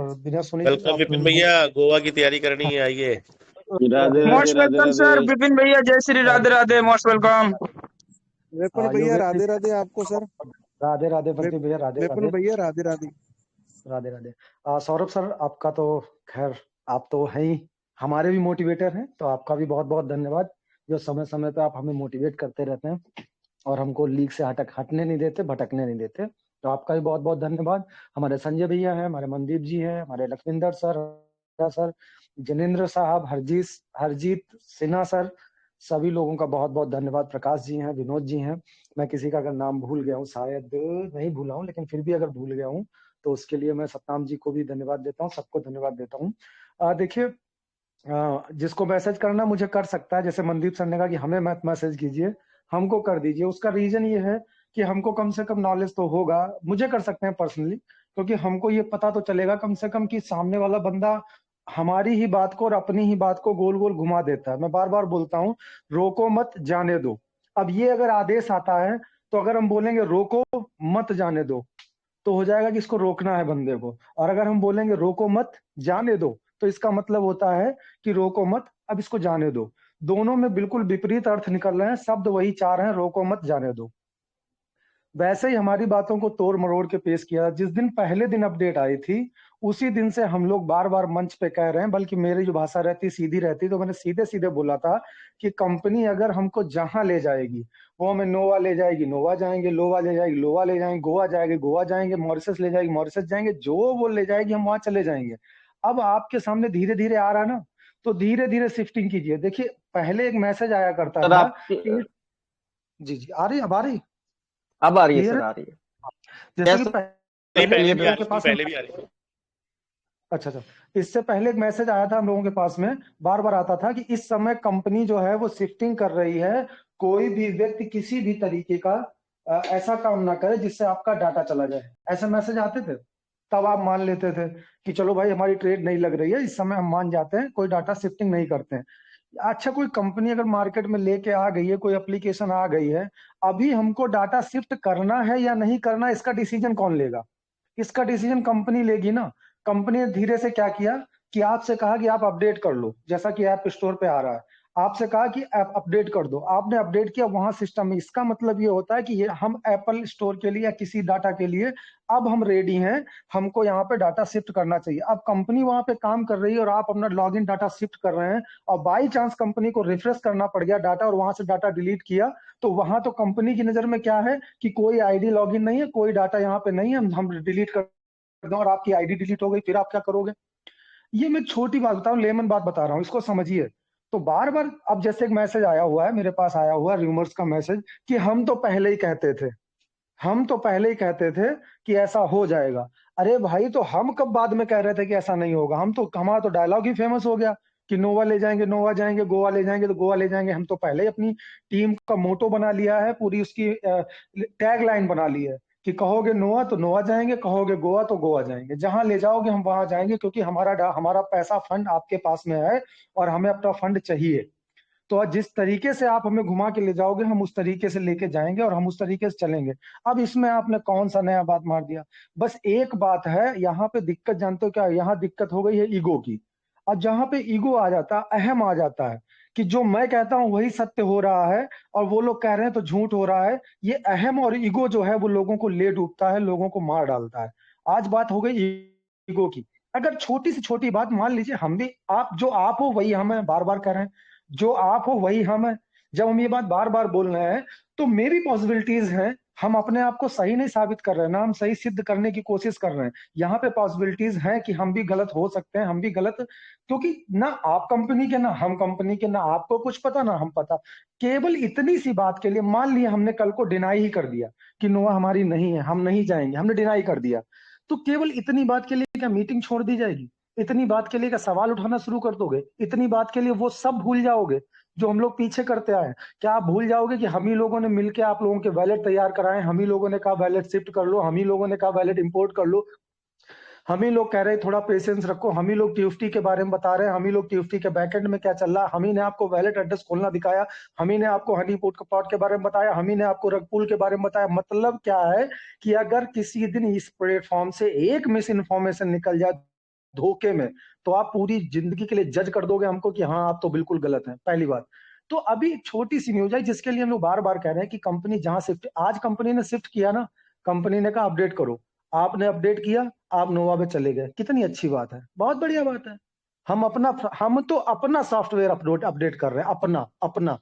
और बिना सुनी वेलकम विपिन भैया, गोवा की तैयारी करनी है, आइए। Radhe Radhe most Radhe welcome sir Radhe. Vipin भैया, जय श्री राधे राधे, मोस्ट वेलकम। विपुल भैया राधे राधे आपको सर। राधे राधे बंटी भैया, राधे विपुल राधे भैया राधे राधे। राधे राधे। सौरभ सर, आपका तो खैर आप तो हैं ही, हमारे भी मोटिवेटर हैं, तो आपका भी बहुत बहुत धन्यवाद जो समय समय पे आप हमें मोटिवेट करते रहते हैं और हमको लीग से हटने नहीं देते, भटकने नहीं देते। तो आपका भी बहुत बहुत धन्यवाद। हमारे संजय भैया हैं, हमारे मनदीप जी हैं, हमारे लखविंदर सर, जनेन्द्र साहब, हरजीत सिन्हा सर, सभी लोगों का बहुत बहुत धन्यवाद। प्रकाश जी हैं, विनोद जी हैं। मैं किसी का अगर नाम भूल गया हूँ, शायद नहीं भूला हूँ, लेकिन फिर भी अगर भूल गया हूँ तो उसके लिए मैं सतनाम जी को भी धन्यवाद देता हूँ, सबको धन्यवाद देता हूँ। देखिए, जिसको मैसेज करना मुझे कर सकता है, जैसे मनदीप सर ने कहा कि हमें मत मैसेज कीजिए, हमको कर दीजिए। उसका रीजन ये है कि हमको कम से कम नॉलेज तो होगा, मुझे कर सकते हैं पर्सनली, क्योंकि हमको ये पता तो चलेगा कम से कम कि सामने वाला बंदा हमारी ही बात को और अपनी ही बात को गोल गोल घुमा देता है। मैं बार बार बोलता हूँ, रोको मत जाने दो। अब ये अगर आदेश आता है तो अगर हम बोलेंगे रोको मत जाने दो तो हो जाएगा कि इसको रोकना है बंदे को, और अगर हम बोलेंगे रोको मत जाने दो तो इसका मतलब होता है कि रोको मत, अब इसको जाने दो। दोनों में बिल्कुल विपरीत अर्थ निकल रहे हैं, शब्द वही चार हैं, रोको मत जाने दो। वैसे ही हमारी बातों को तोड़ मरोड़ के पेश किया। जिस दिन पहले दिन अपडेट आई थी उसी दिन से हम लोग बार बार मंच पे कह रहे हैं, बल्कि मेरी जो भाषा रहती सीधी रहती, तो मैंने सीधे सीधे बोला था कि कंपनी अगर हमको जहां ले जाएगी वो हमें नोवा ले जाएगी, नोवा जाएंगे, लोवा ले जाएगी, लोवा ले जाएंगे, गोवा जाएंगे, गोवा जाएंगे, मॉरिशस ले जाएगी, मॉरिशस जाएंगे, जो वो ले जाएगी हम वहां चले जाएंगे। अब आपके सामने धीरे धीरे आ रहा है ना, तो धीरे धीरे शिफ्टिंग कीजिए। देखिए, पहले एक मैसेज आया करता सर था आपकी जी जी, आ रही, अब आ रही, अब आ रही है क्लियर सर, है? आ रही है। जैसे कि पहले भी आ के रही पास थी, पहले भी आ रही थी। अच्छा, इससे पहले एक मैसेज आया था हम लोगों के पास में, बार बार आता था कि इस समय कंपनी जो है वो शिफ्टिंग कर रही है, कोई भी व्यक्ति किसी भी तरीके का ऐसा काम ना करे जिससे आपका डाटा चला जाए। ऐसे मैसेज आते थे, तब आप मान लेते थे कि चलो भाई हमारी ट्रेड नहीं लग रही है, इस समय हम मान जाते हैं, कोई डाटा शिफ्टिंग नहीं करते हैं। अच्छा, कोई कंपनी अगर मार्केट में लेके आ गई है, कोई एप्लीकेशन आ गई है, अभी हमको डाटा शिफ्ट करना है या नहीं करना, इसका डिसीजन कौन लेगा? इसका डिसीजन कंपनी लेगी ना। कंपनी ने धीरे से क्या किया कि आपसे कहा कि आप अपडेट कर लो, जैसा कि ऐप स्टोर पे आ रहा है, आपसे कहा कि ऐप अपडेट कर दो, आपने अपडेट किया वहां सिस्टम में। इसका मतलब ये होता है कि ये हम एप्पल स्टोर के लिए या किसी डाटा के लिए अब हम रेडी हैं, हमको यहाँ पे डाटा शिफ्ट करना चाहिए। अब कंपनी वहां पे काम कर रही है और आप अपना लॉगिन डाटा शिफ्ट कर रहे हैं, और बाई चांस कंपनी को रिफ्रेश करना पड़ गया डाटा और वहां से डाटा डिलीट किया, तो वहां तो कंपनी की नजर में क्या है कि कोई आईडी लॉगिन नहीं है, कोई डाटा यहाँ पे नहीं है, हम डिलीट कर दें और आपकी आईडी डिलीट हो गई, फिर आप क्या करोगे? ये मैं छोटी बात बता रहा हूँ, लेमन बात बता रहा हूँ, इसको समझिए। तो बार बार अब जैसे एक मैसेज आया हुआ है, मेरे पास आया हुआ रूमर्स का मैसेज कि हम तो पहले ही कहते थे, हम तो पहले ही कहते थे कि ऐसा हो जाएगा। अरे भाई, तो हम कब बाद में कह रहे थे कि ऐसा नहीं होगा? हमारा तो डायलॉग ही फेमस हो गया कि नोवा ले जाएंगे, नोवा जाएंगे, गोवा ले जाएंगे तो गोवा ले जाएंगे। हम तो पहले ही अपनी टीम का मोटो बना लिया है, पूरी उसकी टैग लाइन बना ली है कि कहोगे नोवा तो नोवा जाएंगे, कहोगे गोवा तो गोवा जाएंगे, जहां ले जाओगे हम वहां जाएंगे, क्योंकि हमारा पैसा फंड आपके पास में है और हमें अपना फंड चाहिए। तो जिस तरीके से आप हमें घुमा के ले जाओगे हम उस तरीके से लेके जाएंगे और हम उस तरीके से चलेंगे। अब इसमें आपने कौन सा नया बात मार दिया? बस एक बात है, यहाँ पे दिक्कत जानते हो क्या? यहाँ दिक्कत हो गई है ईगो की। और जहां पे ईगो आ जाता है, अहम आ जाता है कि जो मैं कहता हूं वही सत्य हो रहा है और वो लोग कह रहे हैं तो झूठ हो रहा है, ये अहम और ईगो जो है वो लोगों को ले डूबता है, लोगों को मार डालता है। आज बात हो गई ईगो की। अगर छोटी से छोटी बात मान लीजिए, हम भी आप, जो आप हो वही हम है, बार बार कह रहे हैं, जो आप हो वही हम है। जब हम ये बात बार बार बोल रहे हैं तो मेरी पॉसिबिलिटीज हैं, हम अपने आप को सही नहीं साबित कर रहे हैं ना, हम सही सिद्ध करने की कोशिश कर रहे हैं। यहाँ पे पॉसिबिलिटीज हैं कि हम भी गलत हो सकते हैं, हम भी गलत, क्योंकि ना आप कंपनी के ना हम कंपनी के, ना आपको कुछ पता ना हम पता। केवल इतनी सी बात के लिए मान लिया हमने कल को डिनाई ही कर दिया कि नोवा हमारी नहीं है, हम नहीं जाएंगे, हमने डिनाई कर दिया, तो केवल इतनी बात के लिए क्या मीटिंग छोड़ दी जाएगी? इतनी बात के लिए क्या सवाल उठाना शुरू कर दोगे? इतनी बात के लिए वो सब भूल जाओगे जो हम लोग पीछे करते आए हैं? क्या आप भूल जाओगे कि हम ही लोगों ने मिलकर आप लोगों के वैलेट तैयार कराए, हम ही लोगों ने कहा वैलेट शिफ्ट कर लो, हम ही लोगों ने कहा वैलेट इंपोर्ट कर लो, हम ही लोग कह रहे हैं थोड़ा पेशेंस रखो, हम ही लोग टीएफटी के बारे में बता रहे हैं, हम ही लोग टीएफटी के बैकएंड में क्या चल रहा है, हम ही ने आपको वैलेट एड्रेस खोलना दिखाया, हम ही ने आपको हनी पॉट के बारे में बताया, हम ही ने आपको रगपुल के बारे में बताया। मतलब क्या है कि अगर किसी दिन इस प्लेटफॉर्म से एक मिस इन्फॉर्मेशन निकल जाए धोखे में, तो आप पूरी जिंदगी के लिए जज कर दोगे हमको कि हाँ आप तो बिल्कुल गलत हैं, पहली बात। तो अभी छोटी सी न्यूज है जिसके लिए हम लोग बार बार कह रहे हैं कि कंपनी जहां शिफ्ट, आज कंपनी ने शिफ्ट किया ना, कंपनी ने कहा अपडेट करो, आपने अपडेट किया, आप नोवा पे चले गए, कितनी अच्छी बात है, बहुत बढ़िया बात है। हम तो अपना सॉफ्टवेयर अपडेट कर रहे हैं, अपना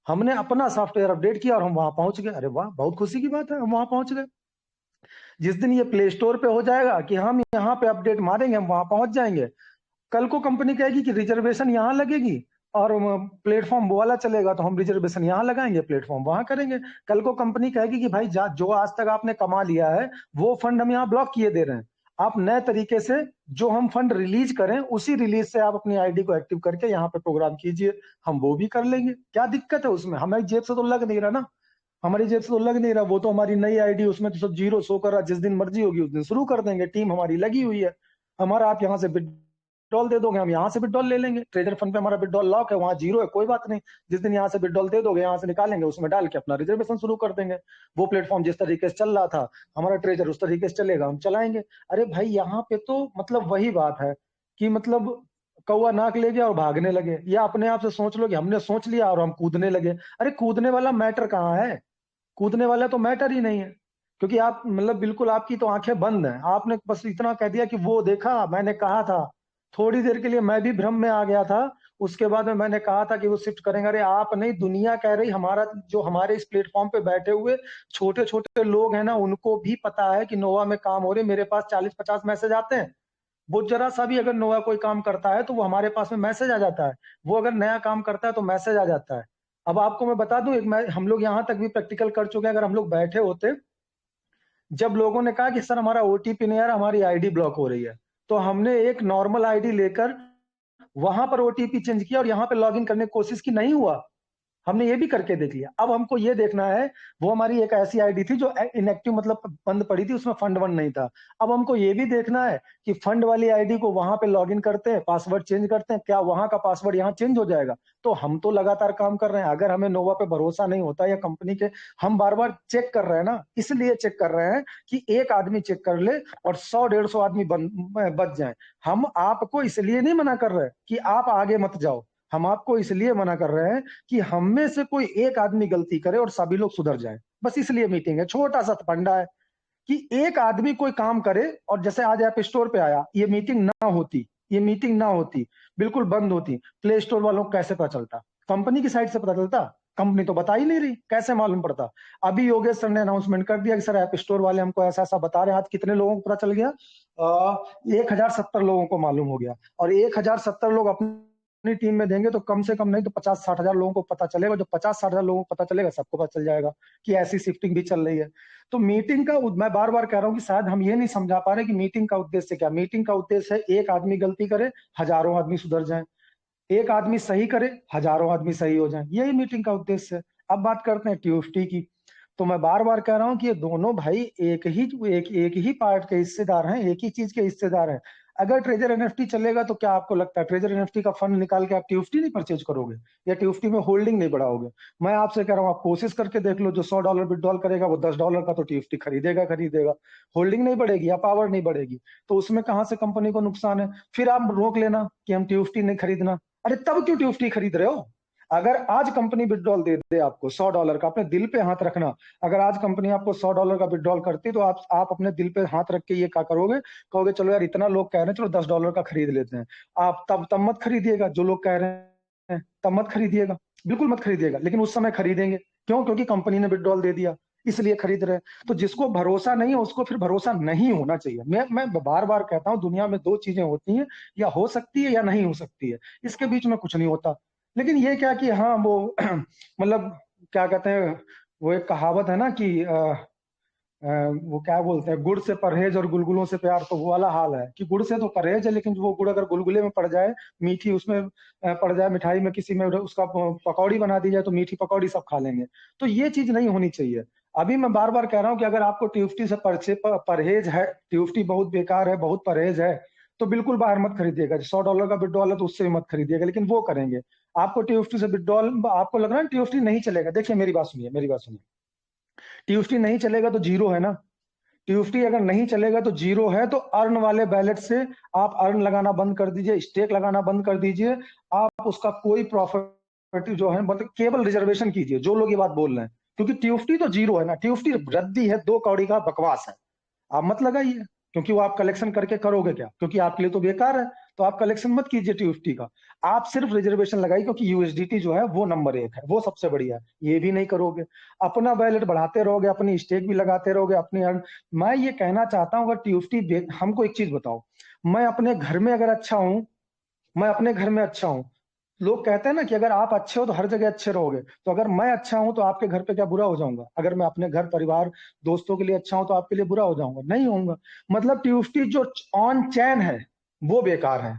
हमने अपना सॉफ्टवेयर अपडेट किया और हम वहां पहुंच गए। अरे वाह, बहुत खुशी की बात है, हम वहां पहुंच गए। जिस दिन ये प्ले स्टोर पे हो जाएगा कि हम यहाँ पे अपडेट मारेंगे, हम वहां पहुंच जाएंगे। कल को कंपनी कहेगी कि रिजर्वेशन यहाँ लगेगी और प्लेटफॉर्म वो वाला चलेगा, तो हम रिजर्वेशन यहाँ लगाएंगे, प्लेटफॉर्म वहां करेंगे। कल को कंपनी कहेगी कि भाई जो आज तक आपने कमा लिया है वो फंड हम यहाँ ब्लॉक किए दे रहे हैं, आप नए तरीके से जो हम फंड रिलीज करें उसी रिलीज से आप अपनी आईडी को एक्टिव करके यहाँ पे प्रोग्राम कीजिए, हम वो भी कर लेंगे। क्या दिक्कत है उसमें? हमारी जेब से तो लग नहीं रहा ना, हमारी जेब से तो लग नहीं रहा, वो तो हमारी नई आईडी, उसमें तो सब जीरो शो कर रहा, जिस दिन मर्जी होगी उस दिन शुरू कर देंगे, टीम हमारी लगी हुई है। हमारा आप यहाँ से विड्रॉल दे दोगे, हम यहाँ से विड्रॉल ले लेंगे, ट्रेजर फंड पे हमारा विड्रॉल लॉक है, वहां जीरो है, कोई बात नहीं, जिस दिन यहाँ से विड्रॉल दे दोगे यहाँ से निकालेंगे, उसमें डाल के अपना रिजर्वेशन शुरू कर देंगे। वो प्लेटफॉर्म जिस तरीके से चल रहा था, हमारा ट्रेजर उस तरीके से चलेगा, हम चलाएंगे। अरे भाई यहाँ पे तो मतलब वही बात है कि मतलब कौवा नाक ले गया और भागने लगे, या अपने आप से सोच लो कि हमने सोच लिया और हम कूदने लगे। अरे कूदने वाला मैटर कहाँ है? कूदने वाला तो मैटर ही नहीं है, क्योंकि आप मतलब बिल्कुल आपकी तो आंखें बंद हैं, आपने बस इतना कह दिया कि वो देखा, मैंने कहा था। थोड़ी देर के लिए मैं भी भ्रम में आ गया था, उसके बाद में मैंने कहा था कि वो शिफ्ट करेंगे। अरे आप नहीं, दुनिया कह रही, हमारा जो हमारे इस प्लेटफॉर्म पे बैठे हुए छोटे छोटे लोग हैं ना, उनको भी पता है कि नोवा में काम हो रहे। मेरे पास 40-50 मैसेज आते हैं, वो जरा सा भी अगर नोवा कोई काम करता है तो वो हमारे पास में मैसेज आ जाता है, वो अगर नया काम करता है तो मैसेज आ जाता है। अब आपको मैं बता दूं, हम लोग यहाँ तक भी प्रैक्टिकल कर चुके हैं। अगर हम लोग बैठे होते, जब लोगों ने कहा कि सर हमारा ओटीपी नहीं आ रहा, हमारी आईडी ब्लॉक हो रही है, तो हमने एक नॉर्मल आईडी लेकर वहां पर ओटीपी चेंज किया और यहाँ पे लॉगिन करने की कोशिश की, नहीं हुआ, हमने ये भी करके देख लिया। अब हमको ये देखना है, वो हमारी एक ऐसी आईडी थी जो इनएक्टिव मतलब बंद पड़ी थी, उसमें फंड वंड नहीं था। अब हमको ये भी देखना है कि फंड वाली आईडी को वहां पे लॉगिन करते हैं, पासवर्ड चेंज करते हैं, क्या वहां का पासवर्ड यहाँ चेंज हो जाएगा? तो हम तो लगातार काम कर रहे हैं। अगर हमें नोवा पे भरोसा नहीं होता या कंपनी के, हम बार बार चेक कर रहे हैं ना, इसलिए चेक कर रहे हैं कि एक आदमी चेक कर ले और 100-150 आदमी बच जाए। हम आपको इसलिए नहीं मना कर रहे कि आप आगे मत जाओ, हम आपको इसलिए मना कर रहे हैं कि हम में से कोई एक आदमी गलती करे और सभी लोग सुधर जाएं। बस इसलिए मीटिंग है, छोटा सा फंडा है कि एक आदमी कोई काम करे। और जैसे आज ऐप स्टोर पे आया, ये मीटिंग ना होती, ये मीटिंग ना होती, बिल्कुल बंद होती, प्ले स्टोर वालों को कैसे पता चलता? कंपनी की साइड से पता चलता, कंपनी तो बता ही नहीं रही, कैसे मालूम पड़ता? अभी योगेश सर ने अनाउंसमेंट कर दिया कि सर ऐप स्टोर वाले हमको ऐसा ऐसा बता रहे हैं। आज कितने लोगों को पता चल गया? 1070 लोगों को मालूम हो गया। और 1070 लोग अपनी टीम में देंगे तो कम से कम नहीं तो 50-60 हजार लोगों को पता चलेगा। जो 50-60 हजार लोगों को पता चलेगा, सबको पता चल जाएगा कि ऐसी शिफ्टिंग भी चल रही है। तो मीटिंग का, मैं बार बार कह रहा हूँ कि शायद हम ये नहीं समझा पा रहे कि मीटिंग का उद्देश्य क्या। मीटिंग का उद्देश्य है एक आदमी गलती करे, हजारों आदमी सुधर जाएं, एक आदमी सही करे, हजारों आदमी सही हो जाएं, यही मीटिंग का उद्देश्य है। अब बात करते हैं टीएफटी की। तो मैं बार बार कह रहा हूं कि ये दोनों भाई एक ही पार्ट के हिस्सेदार हैं, एक ही चीज के हिस्सेदार हैं। अगर ट्रेजर एनएफटी चलेगा तो क्या आपको लगता है ट्रेजर एनएफटी का फंड निकाल के आप टीएफटी नहीं परचेज करोगे या टीएफटी में होल्डिंग नहीं बढ़ाओगे? मैं आपसे कह रहा हूं, आप कोशिश करके देख लो, जो $100 विड्रॉल करेगा वो $10 का तो टीएफटी खरीदेगा। होल्डिंग नहीं बढ़ेगी या पावर नहीं बढ़ेगी, तो उसमें कहां से कंपनी को नुकसान है? फिर आप रोक लेना कि हम टीएफटी नहीं खरीदना। अरे तब क्यों टीएफटी खरीद रहे हो? अगर आज कंपनी विड्रॉल दे दे आपको $100 का, अपने दिल पे हाथ रखना, अगर आज कंपनी आपको $100 का विड्रॉल करती तो आप अपने दिल पे हाथ रख के ये क्या करोगे? कहोगे चलो यार इतना लोग कह रहे हैं, चलो $10 का खरीद लेते हैं। आप तब मत खरीदिएगा, जो लोग कह रहे हैं तब मत खरीदिएगा, बिल्कुल मत खरीदिएगा। लेकिन उस समय खरीदेंगे, क्यों? क्योंकि कंपनी ने विड्रॉल दे दिया, इसलिए खरीद रहे हैं। तो जिसको भरोसा नहीं है उसको फिर भरोसा नहीं होना चाहिए। मैं बार बार कहता हूँ, दुनिया में दो चीजें होती हैं, या हो सकती है या नहीं हो सकती है, इसके बीच में कुछ नहीं होता। लेकिन ये क्या कि हाँ वो मतलब क्या कहते हैं, वो एक कहावत है ना कि वो क्या बोलते हैं, गुड़ से परहेज और गुलगुलों से प्यार। तो वो वाला हाल है कि गुड़ से तो परहेज है, लेकिन वो गुड़ अगर गुलगुले में पड़ जाए, मीठी उसमें पड़ जाए, मिठाई में किसी में उसका पकौड़ी बना दी जाए तो मीठी पकौड़ी सब खा लेंगे। तो ये चीज नहीं होनी चाहिए। अभी मैं बार बार कह रहा हूँ कि अगर आपको टीएफटी से परहेज है, टीएफटी बहुत बेकार है, बहुत परहेज है, तो बिल्कुल बाहर मत खरीदिएगा। $100 का विड्रॉल है तो उससे भी मत खरीदिएगा, लेकिन वो करेंगे। आपको टीएफटी से विड्रॉल, आपको लग रहा है टीएफटी नहीं चलेगा, देखिए मेरी बात सुनिए, टीएफटी नहीं चलेगा तो जीरो है ना, TFT अगर नहीं चलेगा तो जीरो है, तो अर्न वाले बैलेट से आप अर्न लगाना बंद कर दीजिए, स्टेक लगाना बंद कर दीजिए। आप उसका कोई प्रॉफिट जो है मतलब केवल रिजर्वेशन कीजिए, जो लोग ये बात बोल रहे हैं, क्योंकि TFT तो जीरो है ना, TFT रद्दी है, 2 कौड़ी का बकवास है। आप मत लगाइए, क्योंकि वो आप कलेक्शन करके करोगे क्या, क्योंकि आपके लिए तो बेकार है, तो आप कलेक्शन मत कीजिए TFT का। आप सिर्फ रिजर्वेशन लगाइए, क्योंकि USDT जो है वो नंबर 1 है, वो सबसे बढ़िया है। ये भी नहीं करोगे, अपना बैलेट बढ़ाते रहोगे, अपनी स्टेक भी लगाते रहोगे, अपनी मैं ये कहना चाहता हूं, अगर TFT हमको एक चीज बताओ, मैं अपने घर में अगर अच्छा हूं, मैं अपने घर में अच्छा हूं, लोग कहते हैं ना कि अगर आप अच्छे हो तो हर जगह अच्छे रहोगे, तो अगर मैं अच्छा हूं तो आपके घर पे क्या बुरा हो जाऊंगा? अगर मैं अपने घर परिवार दोस्तों के लिए अच्छा हूं तो आपके लिए बुरा हो जाऊंगा? नहीं होऊंगा। मतलब TFT जो ऑन चैन है वो बेकार है,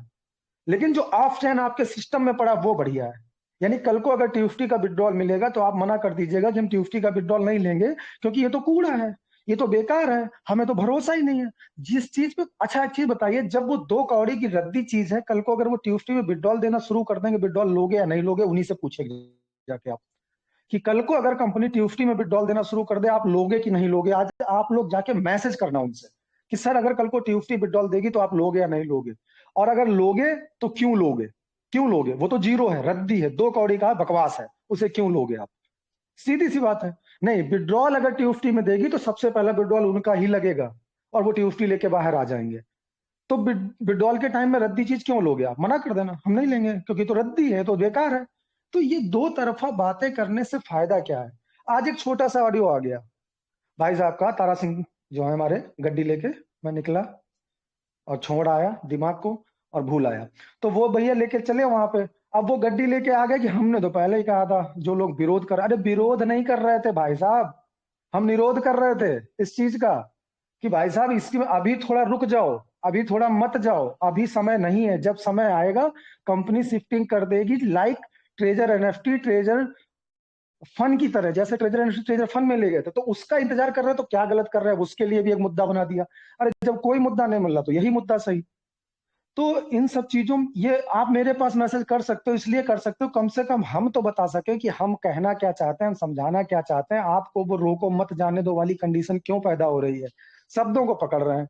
लेकिन जो ऑफ चैन आपके सिस्टम में पड़ा वो बढ़िया है। यानी कल को अगर TFT का विड्रॉल मिलेगा तो आप मना कर दीजिएगा कि हम TFT का विड्रॉल नहीं लेंगे, क्योंकि ये तो कूड़ा है, ये तो बेकार है, हमें तो भरोसा ही नहीं है जिस चीज पे। अच्छा एक चीज बताइए, जब वो 2 कौड़ी की रद्दी चीज है, कल को अगर वो TFT में विड्रॉल देना शुरू कर देंगे, विड्रॉल लोगे या नहीं लोगे, उन्हीं से पूछेंगे जाके आप, कि कल को अगर कंपनी TFT में विड्रॉल देना शुरू कर दे, आप लोगे कि नहीं लोगे? आज आप लोग जाके मैसेज करना उनसे कि सर अगर कल को TFT विड्रॉल देगी तो आप लोगे या नहीं लोगे, और अगर लोगे तो क्यों लोगे? क्यों लोगे? वो तो जीरो है, रद्दी है, 2 कौड़ी का बकवास है, उसे क्यों लोगे आप? सीधी सी बात है। नहीं, विड्रॉल अगर TFT में देगी तो सबसे पहला विड्रॉल उनका ही लगेगा और वो TFT लेके बाहर आ जाएंगे। तो विड्रॉल के टाइम में रद्दी चीज क्यों लोगे आप? मना कर देना, हम नहीं लेंगे, क्योंकि तो रद्दी है, तो बेकार है। तो ये 2 तरफा बातें करने से फायदा क्या है? आज एक छोटा सा ऑडियो आ गया भाई साहब का, तारा सिंह जो है हमारे, गड्डी लेके मैं निकला और छोड़ आया दिमाग को और भूल आया, तो वो भैया लेके चले वहां पे। अब वो गड्डी लेके आ गए कि हमने तो पहले ही कहा था, जो लोग विरोध कर, अरे विरोध नहीं कर रहे थे भाई साहब, हम निरोध कर रहे थे इस चीज का, कि भाई साहब इसकी अभी थोड़ा रुक जाओ, अभी थोड़ा मत जाओ, अभी समय नहीं है, जब समय आएगा कंपनी शिफ्टिंग कर देगी, like treasure NFT, treasure fun की तरह, जैसे ट्रेजर NFT ट्रेजर फन में ले गए थे, तो उसका इंतजार कर रहे हैं, तो क्या गलत कर रहे हैं? उसके लिए भी एक मुद्दा बना दिया। अरे जब कोई मुद्दा नहीं मिल रहा तो यही मुद्दा सही। तो इन सब चीजों, ये आप मेरे पास मैसेज कर सकते हो, इसलिए कर सकते हो कम से कम हम तो बता सके कि हम कहना क्या चाहते हैं, हम समझाना क्या चाहते हैं। आपको वो रोको मत जाने दो वाली कंडीशन क्यों पैदा हो रही है? शब्दों को पकड़ रहे हैं,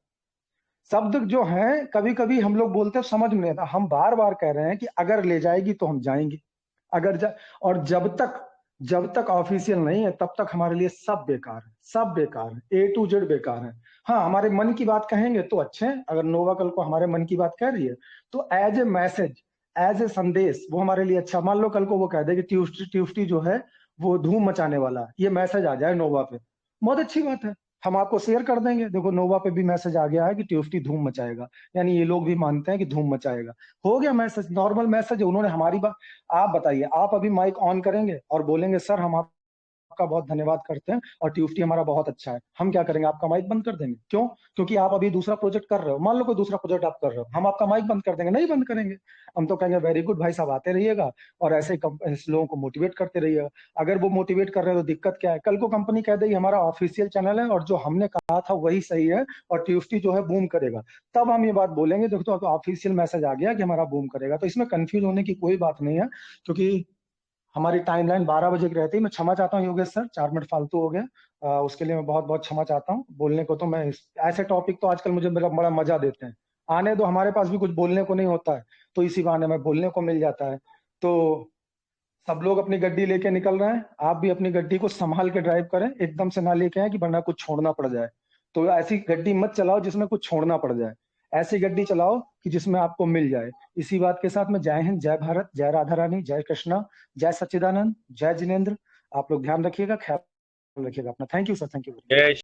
शब्द जो है कभी कभी हम लोग बोलते हैं समझ में नहीं आता, हम बार बार कह रहे हैं कि अगर ले जाएगी तो हम जाएंगे, और जब तक ऑफिशियल नहीं है तब तक हमारे लिए सब बेकार है, सब बेकार है, A to Z बेकार है। हाँ, हमारे मन की बात कहेंगे तो अच्छे हैं, अगर नोवा कल को हमारे मन की बात कह रही है तो as a message, as a संदेश वो हमारे लिए अच्छा। मान लो कल को वो कह दे कि TFT जो है वो धूम मचाने वाला है, ये मैसेज आ जाए नोवा पे, बहुत अच्छी बात है, हम आपको शेयर कर देंगे, देखो नोवा पे भी मैसेज आ गया है कि TFT धूम मचाएगा, यानी ये लोग भी मानते हैं कि धूम मचाएगा। हो गया मैसेज, नॉर्मल मैसेज, उन्होंने हमारी बात। आप बताइए, आप अभी माइक ऑन करेंगे और बोलेंगे सर हम आपका बहुत धन्यवाद करते हैं और TFT हमारा बहुत अच्छा है, हम क्या करेंगे? आपका माइक बंद कर देंगे। क्यों? क्योंकि आप अभी दूसरा प्रोजेक्ट कर रहे हो, मान लो कोई दूसरा प्रोजेक्ट आप कर रहे हो, हम आपका माइक बंद कर देंगे? नहीं बंद करेंगे, हम तो कहेंगे वेरी गुड भाई साहब, आते रहिएगा और ऐसे इस लोगों को मोटिवेट करते रहिएगा। अगर वो मोटिवेट कर रहे हो तो दिक्कत क्या है? कल को कंपनी कह देगी हमारा ऑफिशियल चैनल है और जो हमने कहा था वही सही है और TFT जो है बूम करेगा, तब हम ये बात बोलेंगे देखो तो ऑफिशियल मैसेज आ गया कि हमारा बूम करेगा। तो इसमें कंफ्यूज होने की कोई बात नहीं है, क्योंकि हमारी टाइमलाइन 12 बजे की रहती है। मैं क्षमा चाहता हूँ योगेश सर, 4 मिनट फालतू हो गया, उसके लिए मैं बहुत बहुत क्षमा चाहता हूँ। बोलने को तो मैं ऐसे टॉपिक तो आजकल मुझे मेरा बड़ा मजा देते हैं, आने दो, हमारे पास भी कुछ बोलने को नहीं होता है, तो इसी बहाने में बोलने को मिल जाता है। तो सब लोग अपनी गड्डी लेके निकल रहे हैं, आप भी अपनी गड्डी को संभाल के ड्राइव करें, एकदम से ना लेके आए कि वरना कुछ छोड़ना पड़ जाए। तो ऐसी गड्डी मत चलाओ जिसमें कुछ छोड़ना पड़ जाए, ऐसी गड्डी चलाओ कि जिसमें आपको मिल जाए। इसी बात के साथ में जय हिंद, जय भारत, जय राधा रानी, जय कृष्णा, जय सच्चिदानंद, जय जिनेन्द्र। आप लोग ध्यान रखिएगा, ख्याल रखिएगा अपना। Thank you sir, thank you. जय